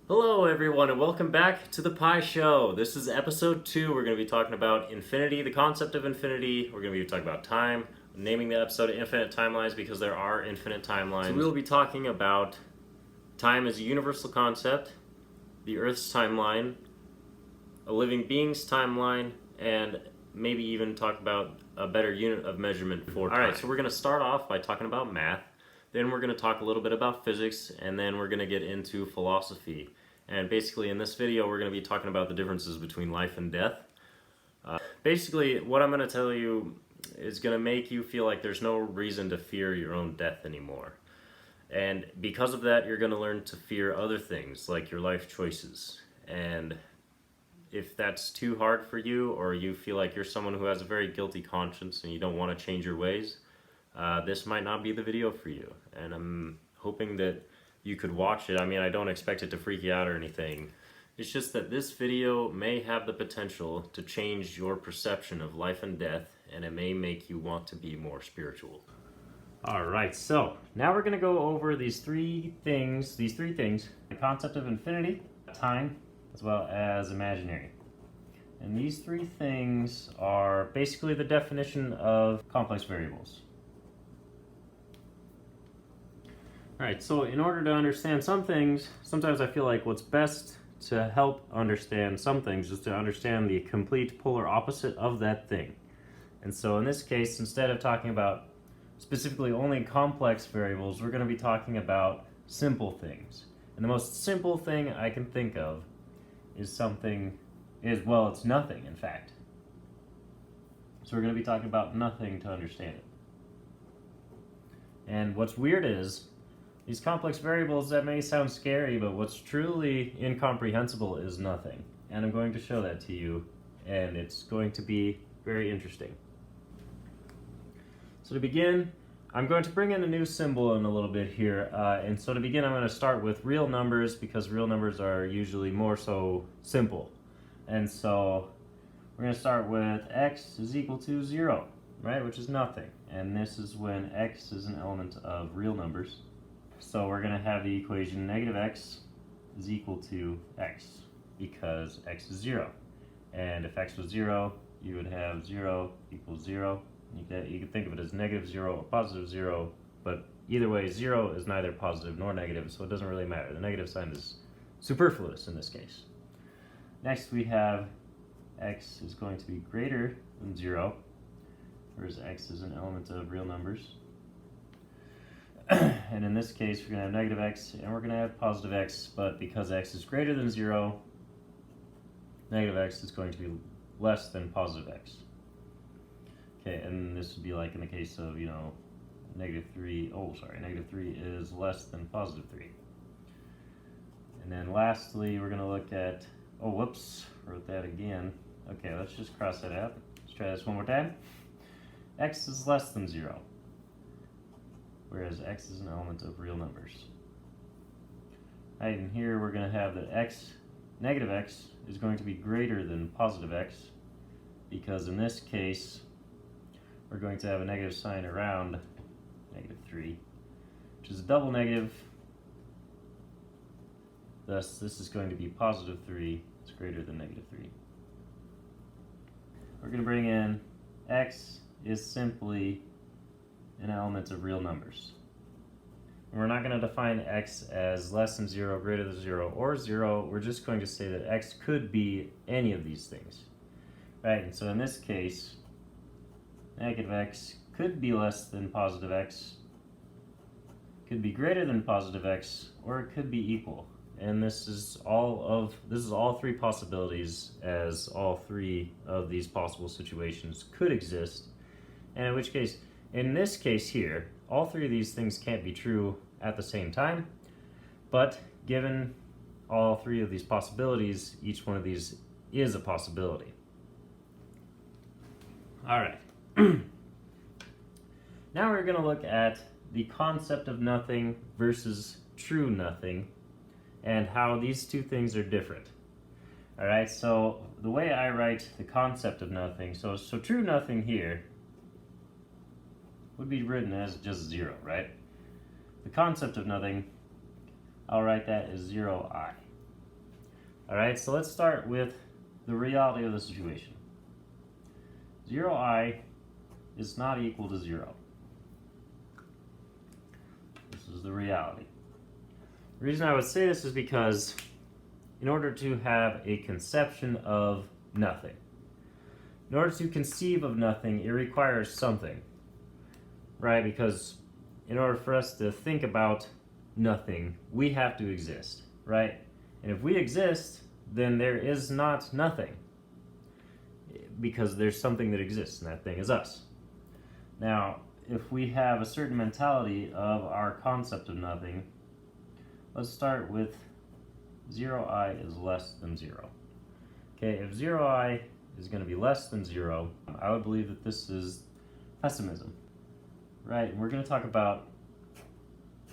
Hello, everyone, and welcome back to the Pi Show. This is episode 2. We're going to be talking about infinity, the concept of infinity. We're going to be talking about time, naming the episode Infinite Timelines because there are infinite timelines. So we'll be talking about time as a universal concept, the Earth's timeline, a living being's timeline, and maybe even talk about a better unit of measurement for time. Alright, so we're going to start off by talking about math. Then we're going to talk a little bit about physics, and then we're going to get into philosophy. And basically in this video we're going to be talking about the differences between life and death. Basically what I'm going to tell you is going to make you feel like there's no reason to fear your own death anymore. And because of that you're going to learn to fear other things like your life choices. And if that's too hard for you, or you feel like you're someone who has a very guilty conscience and you don't want to change your ways, this might not be the video for you, and I'm hoping that you could watch it. I mean, I don't expect it to freak you out or anything. It's just that this video may have the potential to change your perception of life and death, and it may make you want to be more spiritual. Alright, so now we're going to go over these three things, the concept of infinity, time, as well as imaginary. And these three things are basically the definition of complex variables. Alright, so in order to understand some things, sometimes I feel like what's best to help understand some things is to understand the complete polar opposite of that thing. And so in this case, instead of talking about specifically only complex variables, we're going to be talking about simple things. And the most simple thing I can think of is well, it's nothing, in fact. So we're going to be talking about nothing to understand it. And what's weird is, these complex variables, that may sound scary, but what's truly incomprehensible is nothing. And I'm going to show that to you, and it's going to be very interesting. So to begin, I'm going to bring in a new symbol in a little bit here. And so to begin, I'm going to start with real numbers, because real numbers are usually more so simple. And so we're going to start with x is equal to 0, right, which is nothing. And this is when x is an element of real numbers. So we're going to have the equation negative x is equal to x, because x is 0. And if x was 0, you would have 0 equals 0. You could think of it as negative 0 or positive 0, but either way, 0 is neither positive nor negative, so it doesn't really matter. The negative sign is superfluous in this case. Next we have x is going to be greater than 0, whereas x is an element of real numbers. And in this case, we're going to have negative x and we're going to have positive x, but because x is greater than 0, negative x is going to be less than positive x. Okay, and this would be like in the case of, negative 3 is less than positive 3. And then lastly, we're going to look at, wrote that again. Okay, let's just cross that out. Let's try this one more time. X is less than 0. Whereas x is an element of real numbers. Right, and here we're going to have that negative x is going to be greater than positive x, because in this case we're going to have a negative sign around negative 3, which is a double negative. Thus this is going to be positive 3, it's greater than negative 3. We're going to bring in x is simply an element of real numbers. And we're not going to define x as less than 0, greater than 0, or 0. We're just going to say that x could be any of these things. Right, and so in this case, negative x could be less than positive x, could be greater than positive x, or it could be equal. And this is all three possibilities, as all three of these possible situations could exist. And in which case, in this case here, all three of these things can't be true at the same time, but given all three of these possibilities, each one of these is a possibility. Alright. Now we're going to look at the concept of nothing versus true nothing, and how these two things are different. Alright, so the way I write the concept of nothing, so true nothing here would be written as just 0, right? The concept of nothing, I'll write that as 0i. Alright, so let's start with the reality of the situation. 0i is not equal to 0. This is the reality. The reason I would say this is because in order to have a conception of nothing, in order to conceive of nothing, it requires something, right? Because in order for us to think about nothing, we have to exist, right? And if we exist, then there is not nothing, because there's something that exists, and that thing is us. Now, if we have a certain mentality of our concept of nothing, let's start with 0i is less than 0. Okay, if 0i is going to be less than 0, I would believe that this is pessimism, right? And we're going to talk about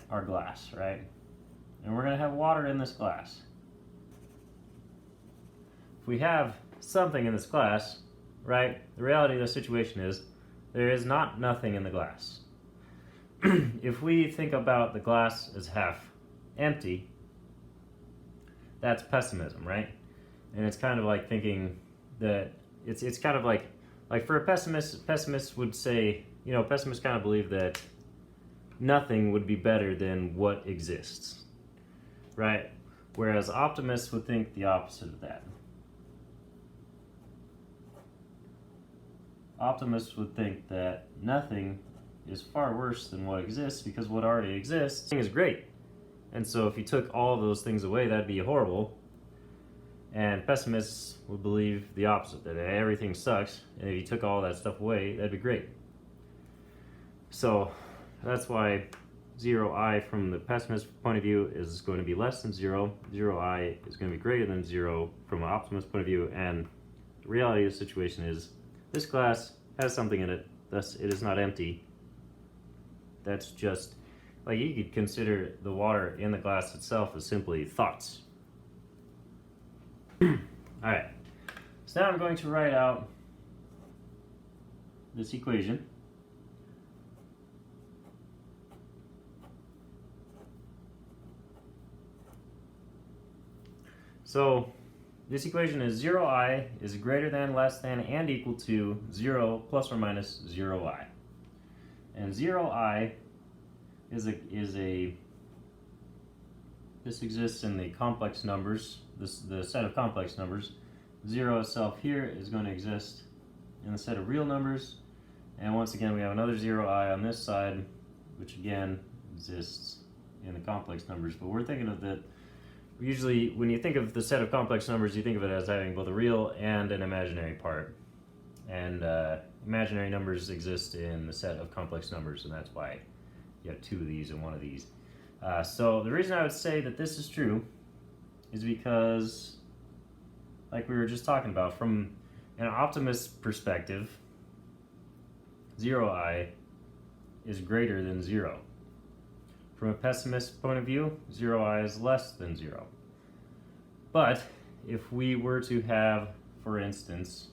our glass, right? And we're going to have water in this glass. If we have something in this glass, right, the reality of the situation is there is not nothing in the glass. If we think about the glass as half empty, that's pessimism, right? And it's kind of like thinking that it's kind of like for a pessimist would say, pessimists kind of believe that nothing would be better than what exists, right? Whereas optimists would think the opposite of that. Optimists would think that nothing is far worse than what exists, because what already exists is great. And so if you took all of those things away, that'd be horrible. And pessimists would believe the opposite, that everything sucks, and if you took all that stuff away, that'd be great. So that's why 0i from the pessimist point of view is going to be less than 0. 0i is going to be greater than 0 from an optimist point of view, and the reality of the situation is this glass has something in it, thus it is not empty. That's just, like, you could consider the water in the glass itself as simply thoughts. Alright, so now I'm going to write out this equation. So this equation is 0i is greater than, less than, and equal to 0 plus or minus 0i. And 0i is a this exists in the complex numbers, the set of complex numbers. 0 itself here is going to exist in the set of real numbers. And once again, we have another 0i on this side, which again exists in the complex numbers. But we're thinking of that. Usually, when you think of the set of complex numbers, you think of it as having both a real and an imaginary part. And imaginary numbers exist in the set of complex numbers, and that's why you have two of these and one of these. So the reason I would say that this is true is because, like we were just talking about, from an optimist perspective, 0i is greater than 0. From a pessimist point of view, 0i is less than 0. But if we were to have, for instance,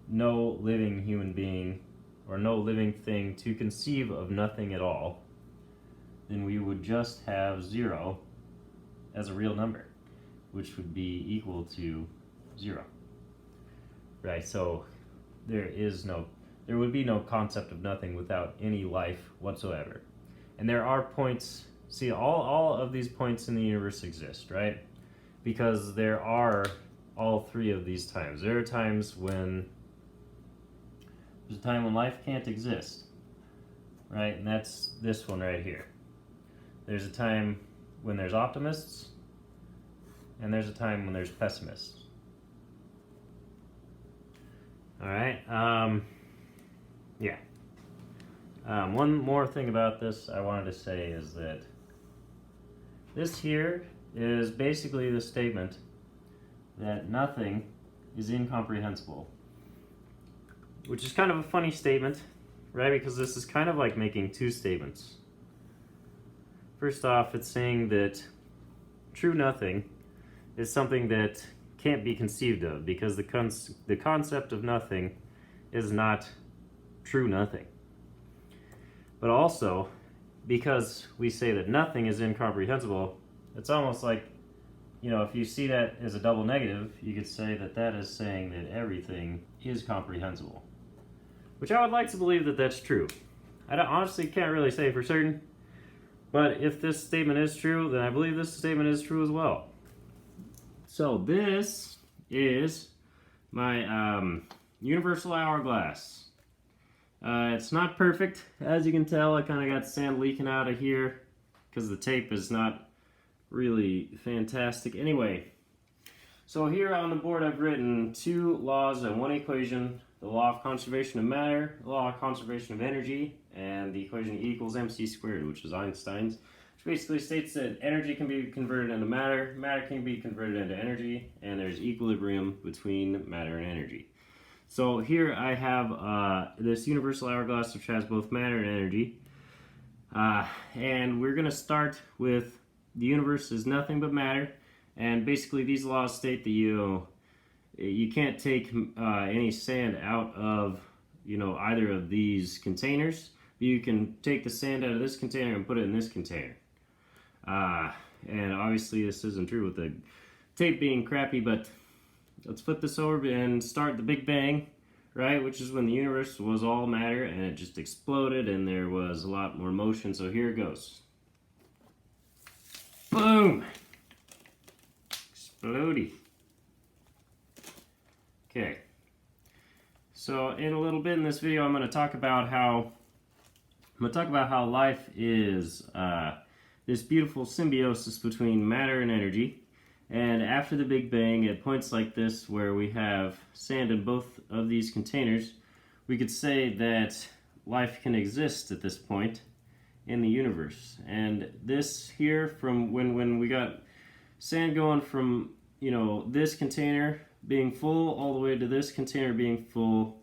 no living human being or no living thing to conceive of nothing at all, then we would just have 0 as a real number, which would be equal to 0. Right, so there would be no concept of nothing without any life whatsoever. And there are points, see, all of these points in the universe exist, right? Because there are all three of these times. There are times when there's a time when life can't exist, right? And that's this one right here. There's a time when there's optimists, and there's a time when there's pessimists. All right, yeah. One more thing about this I wanted to say is that this here is basically the statement that nothing is incomprehensible, which is kind of a funny statement, right? Because this is kind of like making two statements. First off, it's saying that true nothing is something that can't be conceived of, because the concept of nothing is not true nothing. But also, because we say that nothing is incomprehensible, it's almost like, if you see that as a double negative, you could say that that is saying that everything is comprehensible. Which I would like to believe that that's true. I honestly can't really say for certain, but if this statement is true, then I believe this statement is true as well. So this is my universal hourglass. It's not perfect. As you can tell, I kind of got sand leaking out of here because the tape is not really fantastic. Anyway, so here on the board I've written 2 laws and 1 equation. The law of conservation of matter, the law of conservation of energy, and the equation E equals mc squared, which is Einstein's, which basically states that energy can be converted into matter, matter can be converted into energy, and there's equilibrium between matter and energy. So here I have this universal hourglass which has both matter and energy, and we're going to start with the universe is nothing but matter, and basically these laws state that you can't take any sand out of either of these containers. You can take the sand out of this container and put it in this container. And obviously this isn't true with the tape being crappy, but let's flip this over and start the Big Bang, right? Which is when the universe was all matter and it just exploded and there was a lot more motion. So here it goes. Boom! Explodey. Okay. So in a little bit in this video, I'm going to talk about how life is this beautiful symbiosis between matter and energy. And after the Big Bang, at points like this where we have sand in both of these containers, we could say that life can exist at this point in the universe. And this here, from when we got sand going from this container being full all the way to this container being full,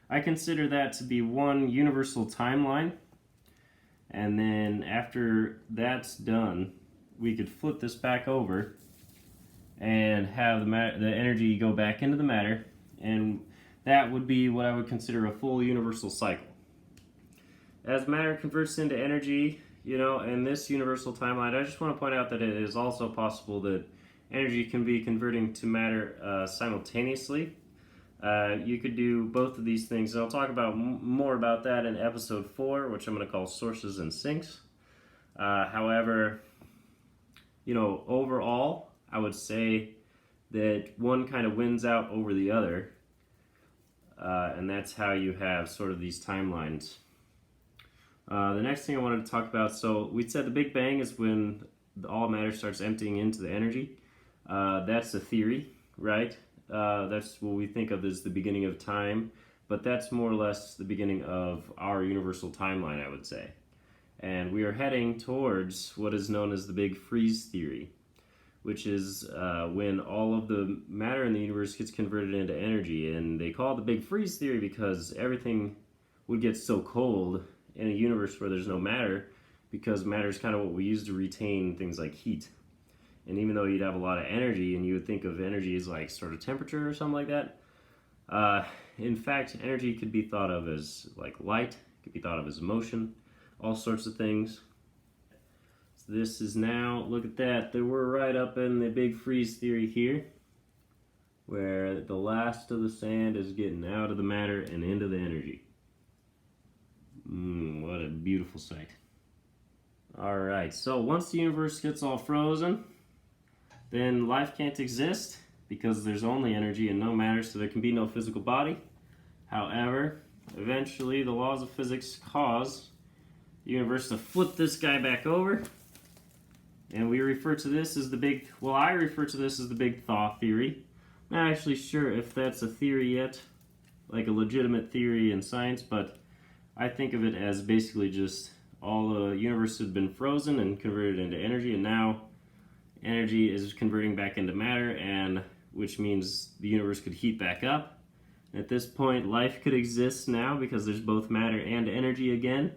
I consider that to be one universal timeline. And then after that's done, we could flip this back over and have the energy go back into the matter, and that would be what I would consider a full universal cycle. As matter converts into energy, in this universal timeline, I just want to point out that it is also possible that energy can be converting to matter simultaneously. You could do both of these things, and I'll talk about more about that in episode 4, which I'm going to call sources and sinks. However, overall, I would say that one kind of wins out over the other, and that's how you have sort of these timelines. The next thing I wanted to talk about, so we said the Big Bang is when all matter starts emptying into the energy. That's a theory, right? That's what we think of as the beginning of time, but that's more or less the beginning of our universal timeline, I would say. And we are heading towards what is known as the Big Freeze theory, which is when all of the matter in the universe gets converted into energy. And they call it the Big Freeze theory because everything would get so cold in a universe where there's no matter, because matter is kind of what we use to retain things like heat. And even though you'd have a lot of energy, and you would think of energy as like sort of temperature or something like that, in fact, energy could be thought of as like light, could be thought of as motion, all sorts of things. So this is now, look at that, we're right up in the Big Freeze theory here, where the last of the sand is getting out of the matter and into the energy. What a beautiful sight. Alright, so once the universe gets all frozen, then life can't exist because there's only energy and no matter, so there can be no physical body. However, eventually the laws of physics cause the universe to flip this guy back over, and we refer to this as I refer to this as the Big Thaw theory. Not actually sure if that's a theory yet, like a legitimate theory in science, but I think of it as basically just all the universe had been frozen and converted into energy, and now energy is converting back into matter, and which means the universe could heat back up. At this point, life could exist now because there's both matter and energy again.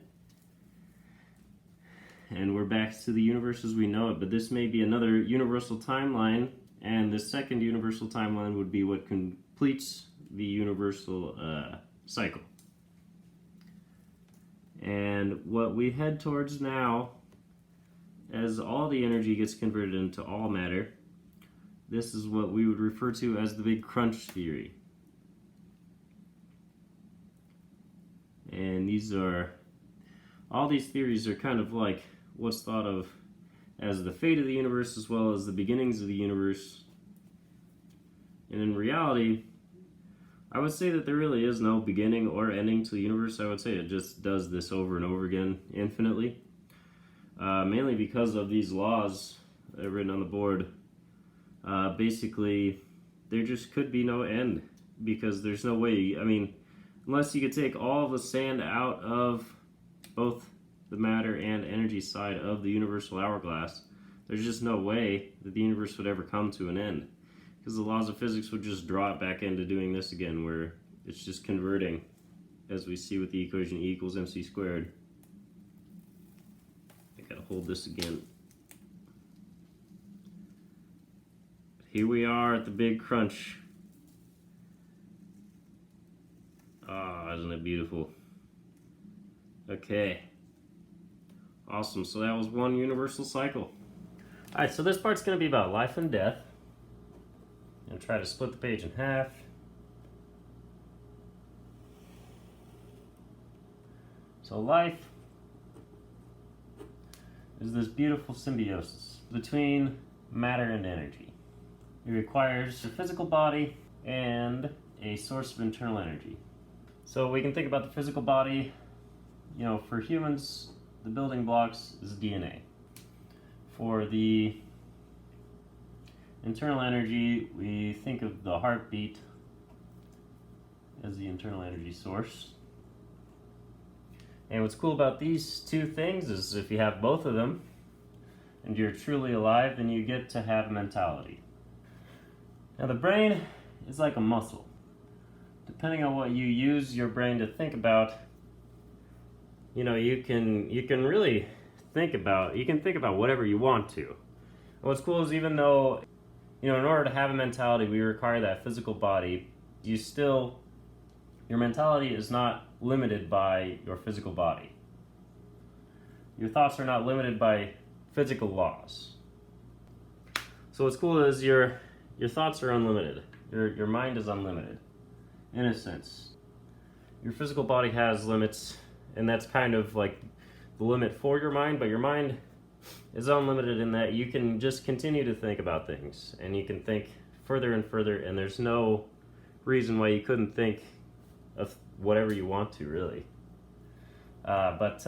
And we're back to the universe as we know it, but this may be another universal timeline, and the second universal timeline would be what completes the universal cycle. And what we head towards now, as all the energy gets converted into all matter, This is what we would refer to as the Big Crunch theory. And all these theories are kind of like what's thought of as the fate of the universe as well as the beginnings of the universe. And in reality, I would say that there really is no beginning or ending to the universe. I would say it just does this over and over again infinitely. Mainly because of these laws that are written on the board. Basically, there just could be no end because there's no way. I mean, unless you could take all the sand out of both the matter and energy side of the universal hourglass, there's just no way that the universe would ever come to an end. Because the laws of physics would just draw it back into doing this again, where it's just converting, as we see with the equation E equals mc squared. I gotta hold this again. Here we are at the Big Crunch. Ah, isn't it beautiful? Okay. Awesome, so that was one universal cycle. Alright, so this part's going to be about life and death. And try to split the page in half. So life is this beautiful symbiosis between matter and energy. It requires a physical body and a source of internal energy. So we can think about the physical body, for humans, the building blocks is DNA. For the internal energy, we think of the heartbeat as the internal energy source. And what's cool about these two things is if you have both of them and you're truly alive, then you get to have mentality. Now the brain is like a muscle. Depending on what you use your brain to think about, you can really think about whatever you want to. And what's cool is even though, in order to have a mentality, we require that physical body, your mentality is not limited by your physical body. Your thoughts are not limited by physical laws. So what's cool is your thoughts are unlimited. Your mind is unlimited, in a sense. Your physical body has limits, and that's kind of like the limit for your mind, but your mind is unlimited in that you can just continue to think about things, and you can think further and further, and there's no reason why you couldn't think of whatever you want to, really. But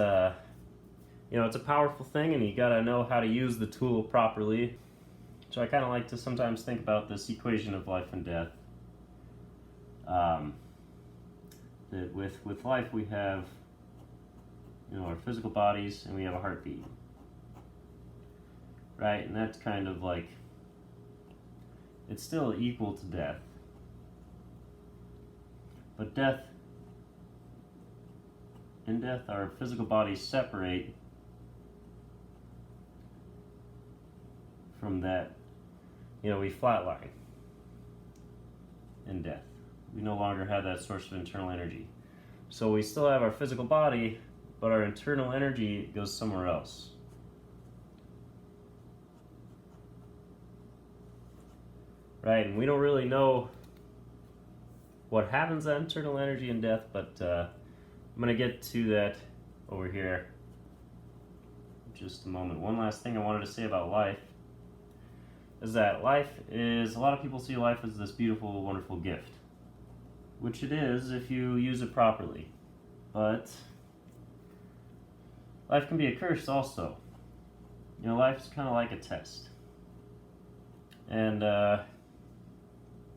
it's a powerful thing, and you gotta know how to use the tool properly. So I kind of like to sometimes think about this equation of life and death. That with life we have, our physical bodies, and we have a heartbeat, right? And that's kind of like, it's still equal to death. But in death, our physical bodies separate from that. We flatline in death. We no longer have that source of internal energy. So we still have our physical body, but our internal energy goes somewhere else. Right, and we don't really know what happens to internal energy in death, but I'm going to get to that over here in just a moment. One last thing I wanted to say about life is that a lot of people see life as this beautiful, wonderful gift, which it is if you use it properly. But life can be a curse also. Life is kind of like a test. And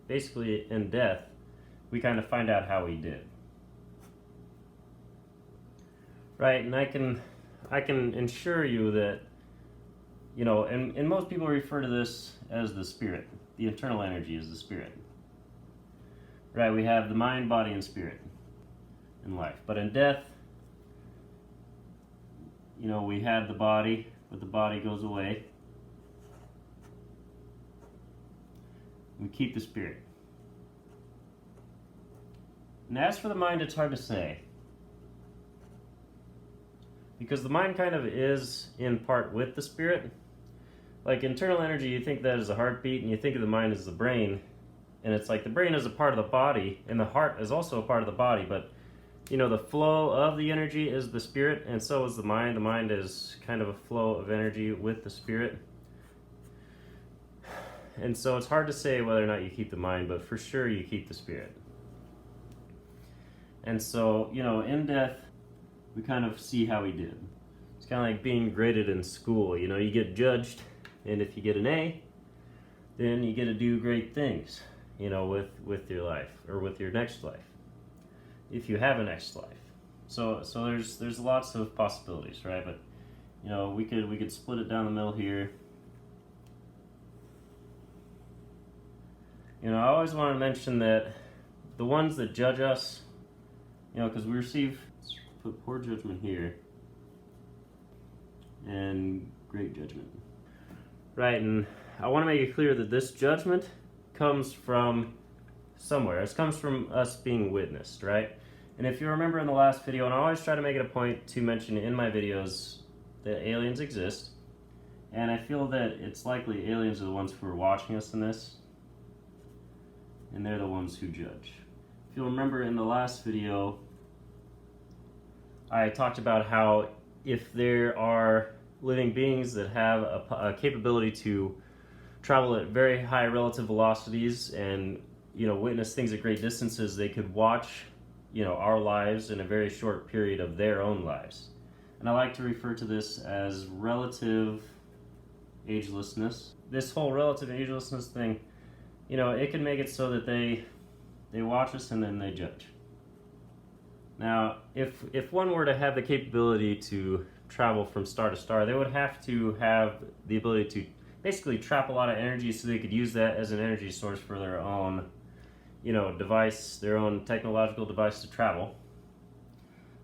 basically in death, we kind of find out how we did. Right, and I can assure you that, and most people refer to this as the spirit. The internal energy is the spirit. Right, we have the mind, body, and spirit in life. But in death, we have the body, but the body goes away. We keep the spirit. And as for the mind, it's hard to say. Because the mind kind of is in part with the spirit, like internal energy, you think that is a heartbeat, and you think of the mind as the brain, and it's like the brain is a part of the body, and the heart is also a part of the body, but you know, the flow of the energy is the spirit, and so is the mind. The mind is kind of a flow of energy with the spirit. And so it's hard to say whether or not you keep the mind, but for sure you keep the spirit. And so, you know, in death, we kind of see how we did. It's kind of like being graded in school. You know, you get judged, and if you get an A, then you get to do great things, you know, with your life, or with your next life, if you have a next life. So there's lots of possibilities, right? But you know, we could split it down the middle here. You know, I always want to mention that the ones that judge us, you know, because we receive, let's put poor judgment here, and great judgment. Right, and I want to make it clear that this judgment comes from somewhere. It comes from us being witnessed, right? And if you remember in the last video, and I always try to make it a point to mention in my videos that aliens exist, and I feel that it's likely aliens are the ones who are watching us in this, and they're the ones who judge. If you'll remember in the last video, I talked about how if there are living beings that have a capability to travel at very high relative velocities and, you know, witness things at great distances, they could watch, you know, our lives in a very short period of their own lives. And I like to refer to this as relative agelessness. This whole relative agelessness thing, you know, it can make it so that they watch us and then they judge. Now, if one were to have the capability to travel from star to star, they would have to have the ability to basically trap a lot of energy so they could use that as an energy source for their own, you know, device, their own technological device to travel.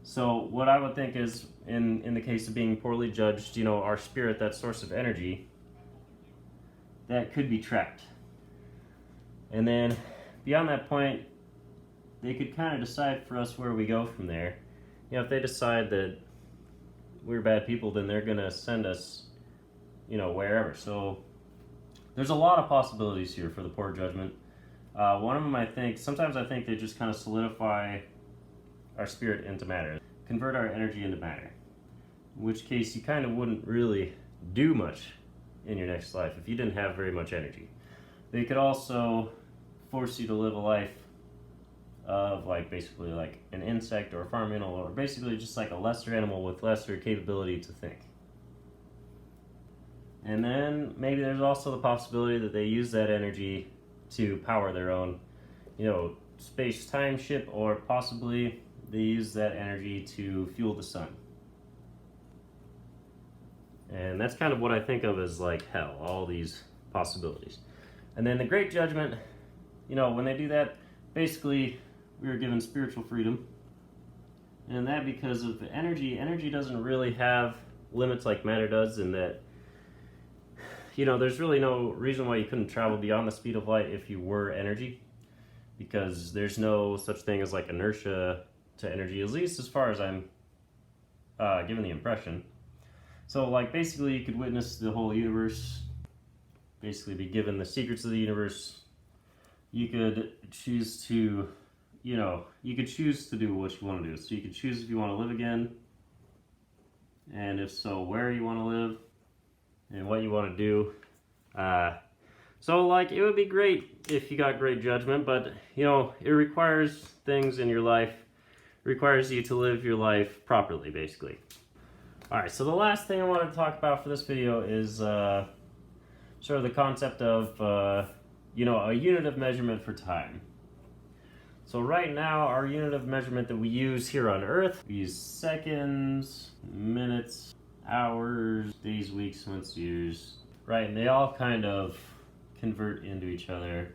So what I would think is, in the case of being poorly judged, you know, our spirit, that source of energy, that could be trapped. And then beyond that point, they could kind of decide for us where we go from there. You know, if they decide that we're bad people, then they're going to send us, you know, wherever. So there's a lot of possibilities here for the poor judgment. One of them, sometimes I think they just kind of solidify our spirit into matter, convert our energy into matter. In which case, you kind of wouldn't really do much in your next life if you didn't have very much energy. They could also force you to live a life of like basically like an insect or a farm animal, or basically just like a lesser animal with lesser capability to think. And then maybe there's also the possibility that they use that energy to power their own, you know, space-time ship, or possibly they use that energy to fuel the sun. And that's kind of what I think of as like hell, all these possibilities. And then the Great Judgment, you know, when they do that, basically we are given spiritual freedom. And that because of energy doesn't really have limits like matter does, in that, you know, there's really no reason why you couldn't travel beyond the speed of light if you were energy, because there's no such thing as like inertia to energy, at least as far as I'm given the impression. So like basically you could witness the whole universe, basically be given the secrets of the universe. You could choose to, you know, you could choose to do what you want to do. So you could choose if you want to live again, and if so, where you want to live, and what you want to do. So like it would be great if you got great judgment, but you know, it requires things in your life. It requires you to live your life properly, basically. Alright, so the last thing I wanted to talk about for this video is sort of the concept of you know, a unit of measurement for time. So right now, our unit of measurement that we use here on Earth, we use seconds, minutes, hours, days, weeks, months, years, right? And they all kind of convert into each other.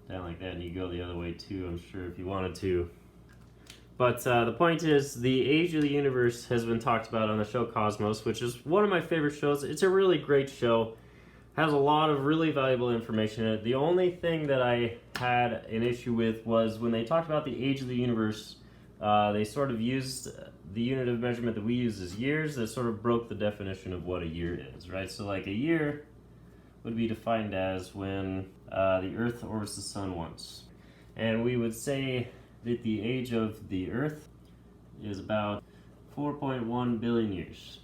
Down like that, and you go the other way too, I'm sure, if you wanted to. But the point is, the age of the universe has been talked about on the show Cosmos, which is one of my favorite shows. It's a really great show. Has a lot of really valuable information in it. The only thing that I had an issue with was when they talked about the age of the universe, They sort of used the unit of measurement that we use as years. That sort of broke the definition of what a year is, right? So like a year would be defined as when the Earth orbits the Sun once. And we would say that the age of the Earth is about 4.1 billion years.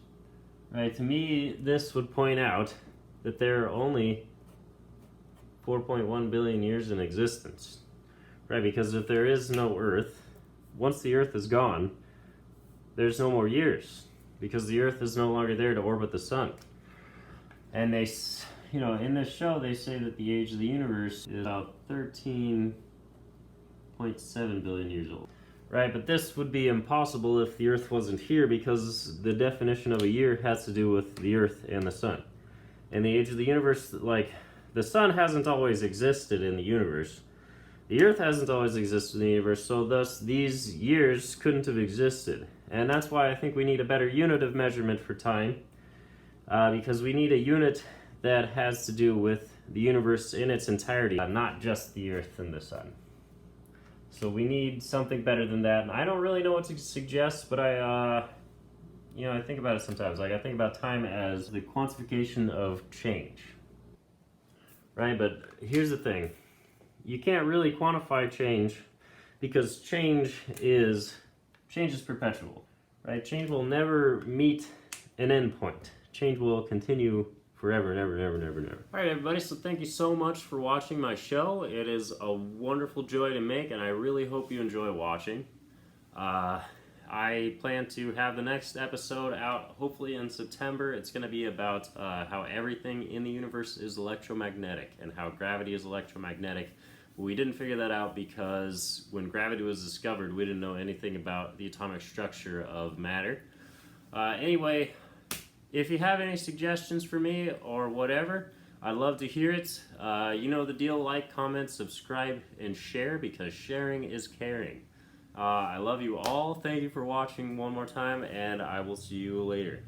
Right, to me, this would point out that there are only 4.1 billion years in existence. Right, because if there is no Earth, once the Earth is gone, there's no more years, because the Earth is no longer there to orbit the Sun. And they, in this show, they say that the age of the universe is about 13.7 billion years old. Right, but this would be impossible if the Earth wasn't here, because the definition of a year has to do with the Earth and the Sun. And the age of the universe, like, the Sun hasn't always existed in the universe. The Earth hasn't always existed in the universe, so thus these years couldn't have existed. And that's why I think we need a better unit of measurement for time, because we need a unit that has to do with the universe in its entirety, not just the Earth and the Sun. So we need something better than that, and I don't really know what to suggest, but I think about it sometimes. Like, I think about time as the quantification of change, right? But here's the thing. You can't really quantify change, because change is perpetual, right? Change will never meet an end point. Change will continue forever and ever and ever and ever and ever. Alright everybody, so thank you so much for watching my show. It is a wonderful joy to make, and I really hope you enjoy watching. I plan to have the next episode out hopefully in September. It's going to be about how everything in the universe is electromagnetic and how gravity is electromagnetic. We didn't figure that out because when gravity was discovered, we didn't know anything about the atomic structure of matter. Anyway, if you have any suggestions for me or whatever, I'd love to hear it. You know the deal: like, comment, subscribe, and share, because sharing is caring. I love you all. Thank you for watching one more time, and I will see you later.